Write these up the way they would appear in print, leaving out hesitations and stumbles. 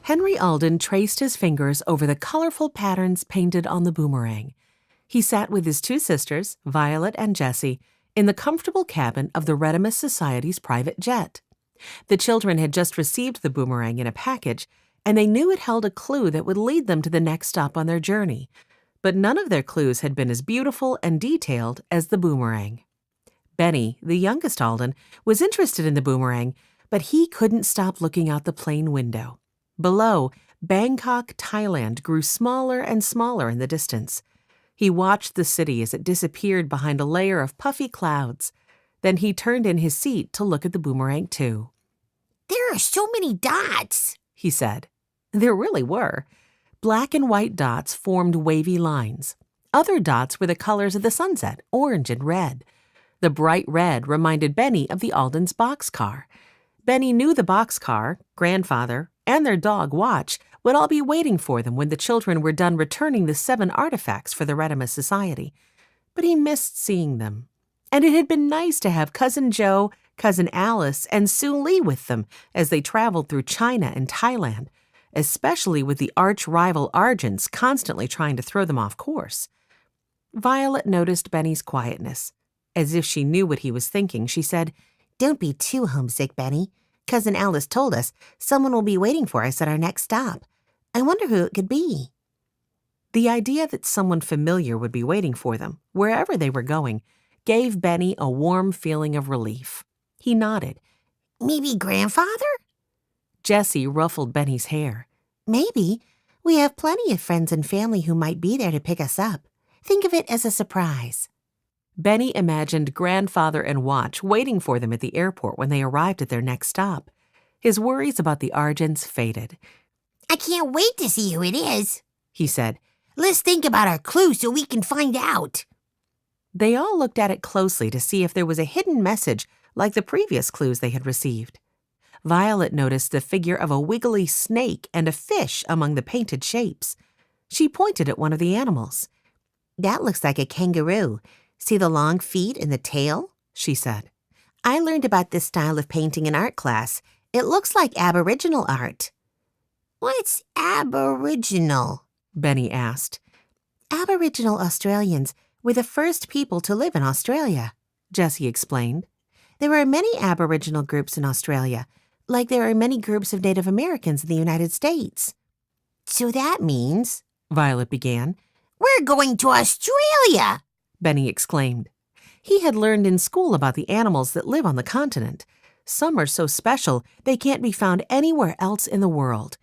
Henry Alden traced his fingers over the colorful patterns painted on the boomerang. He sat with his two sisters, Violet and Jessie, in the comfortable cabin of the Redimus Society's private jet. The children had just received the boomerang in a package, and they knew it held a clue that would lead them to the next stop on their journey. But none of their clues had been as beautiful and detailed as the boomerang. Benny, the youngest Alden, was interested in the boomerang, but he couldn't stop looking out the plane window. Below, Bangkok, Thailand grew smaller and smaller in the distance. He watched the city as it disappeared behind a layer of puffy clouds. Then he turned in his seat to look at the boomerang too. "There are so many dots," he said. There really were. Black and white dots formed wavy lines. Other dots were the colors of the sunset, orange and red. The bright red reminded Benny of the Aldens' boxcar. Benny knew the boxcar, grandfather, and their dog Watch would all be waiting for them when the children were done returning the 7 artifacts for the Redimus Society. But he missed seeing them. And it had been nice to have Cousin Joe, Cousin Alice, and Sue Lee with them as they traveled through China and Thailand, especially with the arch-rival Argents constantly trying to throw them off course. Violet noticed Benny's quietness. As if she knew what he was thinking, she said, "Don't be too homesick, Benny. Cousin Alice told us someone will be waiting for us at our next stop. I wonder who it could be." The idea that someone familiar would be waiting for them, wherever they were going, gave Benny a warm feeling of relief. He nodded. "Maybe Grandfather?" Jessie ruffled Benny's hair. "Maybe. We have plenty of friends and family who might be there to pick us up. Think of it as a surprise." Benny imagined Grandfather and Watch waiting for them at the airport when they arrived at their next stop. His worries about the Argents faded. "I can't wait to see who it is," he said. "Let's think about our clue so we can find out." They all looked at it closely to see if there was a hidden message like the previous clues they had received. Violet noticed the figure of a wiggly snake and a fish among the painted shapes. She pointed at one of the animals. "That looks like a kangaroo. See the long feet and the tail?" she said. "I learned about this style of painting in art class. It looks like Aboriginal art." "What's Aboriginal?" Benny asked. "Aboriginal Australians were the first people to live in Australia," Jessie explained. "There are many Aboriginal groups in Australia, like there are many groups of Native Americans in the United States." "So that means," Violet began. "we're going to Australia!" Benny exclaimed. He had learned in school about the animals that live on the continent. Some are so special they can't be found anywhere else in the world.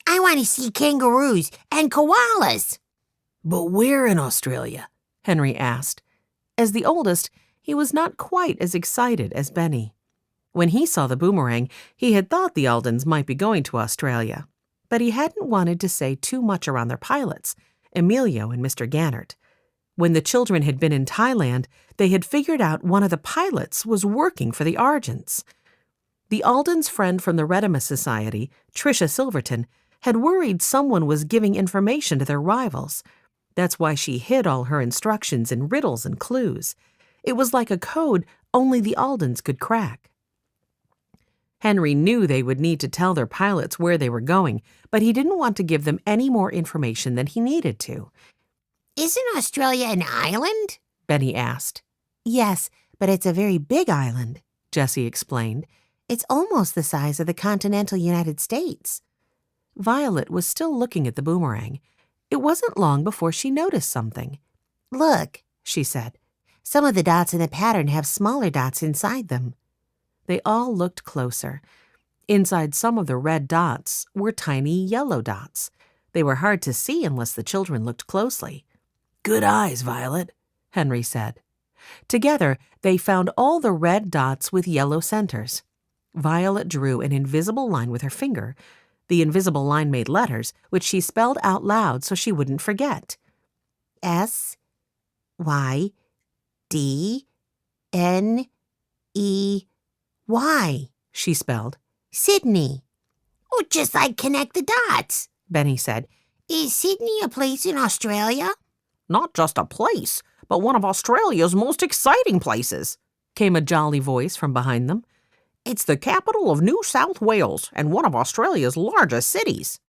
"I want to see kangaroos and koalas." "But where in Australia?" Henry asked. As the oldest, he was not quite as excited as Benny. When he saw the boomerang, he had thought the Aldens might be going to Australia. But he hadn't wanted to say too much around their pilots, Emilio and Mr. Gannert. When the children had been in Thailand, they had figured out one of the pilots was working for the Argents. The Aldens' friend from the Redimus Society, Tricia Silverton, had worried someone was giving information to their rivals. That's why she hid all her instructions in riddles and clues. It was like a code only the Aldens could crack. Henry knew they would need to tell their pilots where they were going, but he didn't want to give them any more information than he needed to. "Isn't Australia an island?" Benny asked. "Yes, but it's a very big island," Jessie explained. "It's almost the size of the continental United States." Violet was still looking at the boomerang. It wasn't long before she noticed something. "Look," she said. "some of the dots in the pattern have smaller dots inside them." They all looked closer. Inside some of the red dots were tiny yellow dots. They were hard to see unless the children looked closely. "Good eyes, Violet," Henry said. Together, they found all the red dots with yellow centers. Violet drew an invisible line with her finger. The invisible line made letters, which she spelled out loud so she wouldn't forget. "SYDNEY," she spelled. "Sydney." "Oh, just like connect the dots," Benny said. "Is Sydney a place in Australia?" "Not just a place, but one of Australia's most exciting places," came a jolly voice from behind them. "It's the capital of New South Wales and one of Australia's largest cities."